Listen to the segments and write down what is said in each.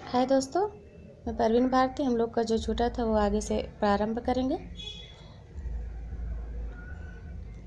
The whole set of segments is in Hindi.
हाय दोस्तों, मैं परवीन भारती। हम लोग का जो छूटा था वो आगे से प्रारंभ करेंगे।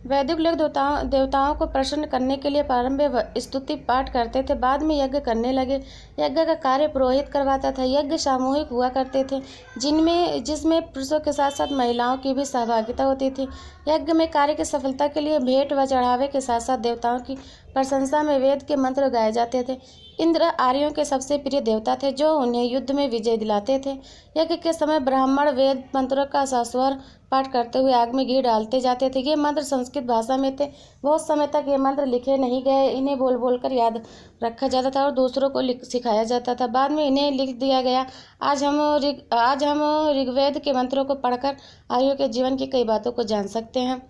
वैदिक लोग देवताओं को प्रसन्न करने के लिए प्रारंभ में स्तुति पाठ करते थे, बाद में यज्ञ करने लगे। यज्ञ का कार्य पुरोहित करवाता था। यज्ञ सामूहिक हुआ करते थे, जिसमें पुरुषों के साथ साथ महिलाओं की भी सहभागिता होती थी। यज्ञ में कार्य की सफलता के लिए भेंट व चढ़ावे के साथ साथ देवताओं की प्रशंसा में वेद के मंत्र गाए जाते थे। इंद्र आर्यों के सबसे प्रिय देवता थे, जो उन्हें युद्ध में विजय दिलाते थे। यज्ञ के समय ब्राह्मण वेद मंत्रों का सस्वर पाठ करते हुए आग में घी डालते जाते थे। ये मंत्र संस्कृत भाषा में थे। बहुत समय तक ये मंत्र लिखे नहीं गए। इन्हें बोल बोल कर याद रखा जाता था और दूसरों को सिखाया जाता था। बाद में इन्हें लिख दिया गया। आज हम ऋग्वेद के मंत्रों को पढ़कर आर्यों के जीवन की कई बातों को जान सकते हैं।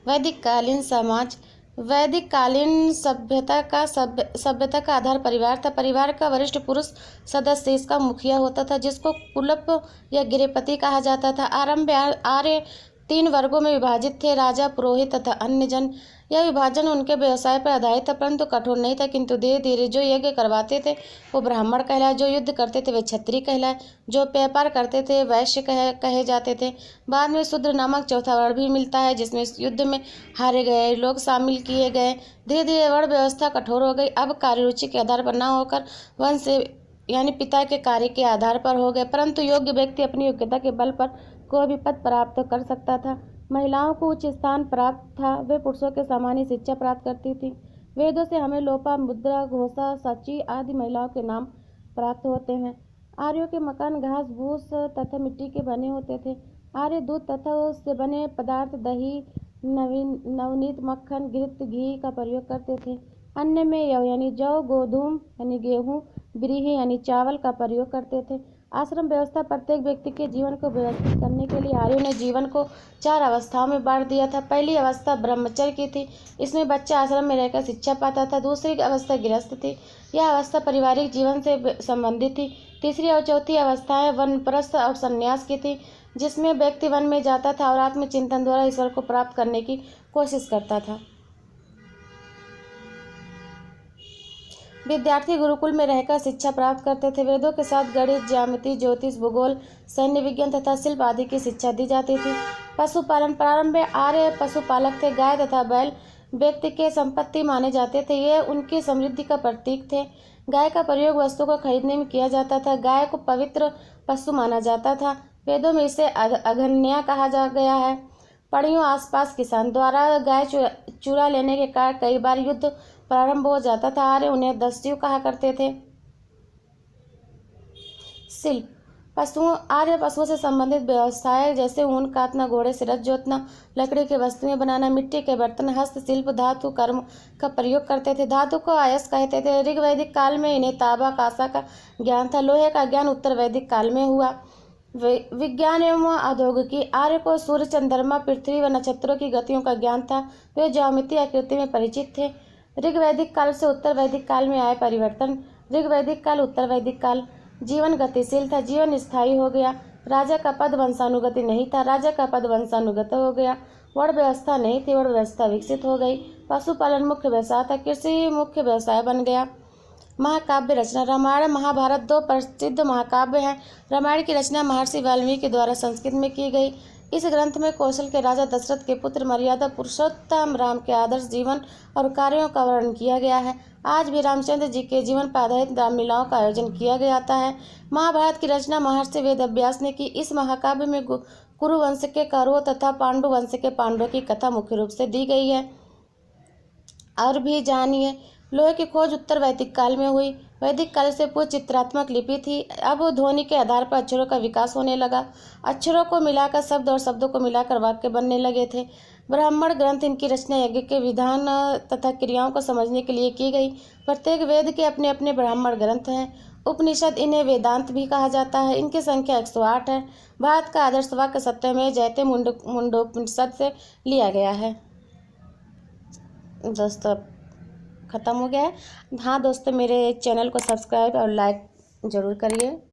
वैदिक कालीन समाज। वैदिक कालीन सभ्यता का आधार परिवार था। परिवार का वरिष्ठ पुरुष सदस्य इसका मुखिया होता था, जिसको कुलप या गृहपति कहा जाता था। आरंभ में आर्य 3 वर्गों में विभाजित थे: राजा, पुरोहित तथा अन्य जन। यह विभाजन उनके व्यवसाय पर आधारित था, परंतु कठोर नहीं था। किंतु धीरे धीरे जो यज्ञ करवाते थे वो ब्राह्मण कहलाए, जो युद्ध करते थे वे क्षत्रिय कहलाए, जो व्यापार करते थे वैश्य कहे जाते थे। बाद में शूद्र नामक चौथा वर्ण भी मिलता है, जिसमें युद्ध में हारे गए लोग शामिल किए गए। धीरे धीरे वर्ण व्यवस्था कठोर हो गई। अब कार्यरुचि के आधार पर न होकर वंश यानी पिता के कार्य के आधार पर हो गए, परंतु योग्य व्यक्ति अपनी योग्यता के बल पर कोई भी पद प्राप्त कर सकता था। महिलाओं को उच्च स्थान प्राप्त था। वे पुरुषों के सामान्य शिक्षा प्राप्त करती थी। वेदों से हमें लोपा, मुद्रा, घोषा, सची आदि महिलाओं के नाम प्राप्त होते हैं। आर्यों के मकान घास भूस तथा मिट्टी के बने होते थे। आर्य दूध तथा उससे बने पदार्थ, दही, नवनीत, मक्खन, घृत, घी का प्रयोग करते थे। अन्न में यव यानी जौ, गोधूम यानी गेहूँ, व्रीहि यानी चावल का प्रयोग करते थे। आश्रम व्यवस्था। प्रत्येक व्यक्ति के जीवन को व्यवस्थित करने के लिए आर्यों ने जीवन को 4 अवस्थाओं में बांट दिया था। पहली अवस्था ब्रह्मचर्य की थी। इसमें बच्चा आश्रम में रहकर शिक्षा पाता था। दूसरी अवस्था गृहस्थ थी। यह अवस्था पारिवारिक जीवन से संबंधित थी। तीसरी और चौथी अवस्थाएं वानप्रस्थ और संन्यास की थी, जिसमें व्यक्ति वन में जाता था और आत्मचिंतन द्वारा ईश्वर को प्राप्त करने की कोशिश करता था। विद्यार्थी गुरुकुल में रहकर शिक्षा प्राप्त करते थे। वेदों के साथ गणित, ज्यामिति, ज्योतिष, भूगोल, सैन्य विज्ञान तथा शिल्प आदि की शिक्षा दी जाती थी। पशुपालन। प्रारंभ में आर्य पशुपालक थे। गाय तथा बैल व्यक्ति के संपत्ति माने जाते थे। ये उनकी समृद्धि का प्रतीक थे। गाय का प्रयोग वस्तु को खरीदने में किया जाता था। गाय को पवित्र पशु माना जाता था। वेदों में इसे अघन्या कहा जा गया है। पड़ियों आसपास किसान द्वारा गाय चुरा लेने के कारण कई बार युद्ध प्रारंभ हो जाता था। आर्य उन्हें दस्यु कहा करते थे। शिल्प। आर्य पशुओं से संबंधित व्यवसाय जैसे ऊन काटना, घोड़े से रथ जोतना, लकड़ी की वस्तुएं बनाना, मिट्टी के बर्तन, हस्तशिल्प, धातु कर्म का प्रयोग करते थे। धातु को आयस कहते थे। ऋग वैदिक काल में इन्हें तांबा कांसा का ज्ञान था। लोहे का ज्ञान उत्तर वैदिक काल में हुआ। विज्ञान एवं औद्योगिकी। आर्य को सूर्य, चंद्रमा, पृथ्वी व नक्षत्रों की गतियों का ज्ञान था। वे ज्यामिति आकृति में परिचित थे। ऋग वैदिक काल से उत्तर वैदिक काल में आए परिवर्तन। ऋग वैदिक काल, उत्तर वैदिक काल। जीवन गतिशील था। जीवन स्थायी हो गया। राजा का पद वंशानुगति नहीं था। राजा का पद वंशानुगत हो गया। वर्ण व्यवस्था नहीं थी। वर्ण व्यवस्था विकसित हो गई। पशुपालन मुख्य व्यवसाय था। कृषि मुख्य व्यवसाय बन गया। महाकाव्य रचना। रामायण, महाभारत 2 प्रसिद्ध महाकाव्य हैं। रामायण की रचना महर्षि वाल्मीकि द्वारा संस्कृत में की गई। इस ग्रंथ में कौशल के राजा दशरथ के पुत्र मर्यादा पुरुषोत्तम राम के आदर्श जीवन और कार्यों का वर्णन किया गया है। आज भी रामचंद्र जी के जीवन पर आधारित रामलीलाओं का आयोजन किया जाता है। महाभारत की रचना महर्षि वेदव्यास ने की। इस महाकाव्य में कुरु वंश के कौरवों तथा पांडु वंश के पांडवों की कथा मुख्य रूप से दी गई है। और भी जानिए। लोहे की खोज उत्तर वैदिक काल में हुई। वैदिक काल से पूर्व चित्रात्मक लिपि थी। अब ध्वनि के आधार पर अक्षरों का विकास होने लगा। अक्षरों को मिलाकर शब्द और शब्दों को मिलाकर वाक्य बनने लगे थे। ब्राह्मण ग्रंथ। इनकी रचना यज्ञ के विधान तथा क्रियाओं को समझने के लिए की गई। प्रत्येक वेद के अपने अपने ब्राह्मण ग्रंथ हैं। उपनिषद। इन्हें वेदांत भी कहा जाता है। इनकी संख्या 108 है। भारत का आदर्श वाक्य सत्यमेव जयते मुंडोपनिषद से लिया गया है। दोस्तों, ख़त्म हो गया है। हाँ दोस्तों, मेरे चैनल को सब्सक्राइब और लाइक ज़रूर करिए।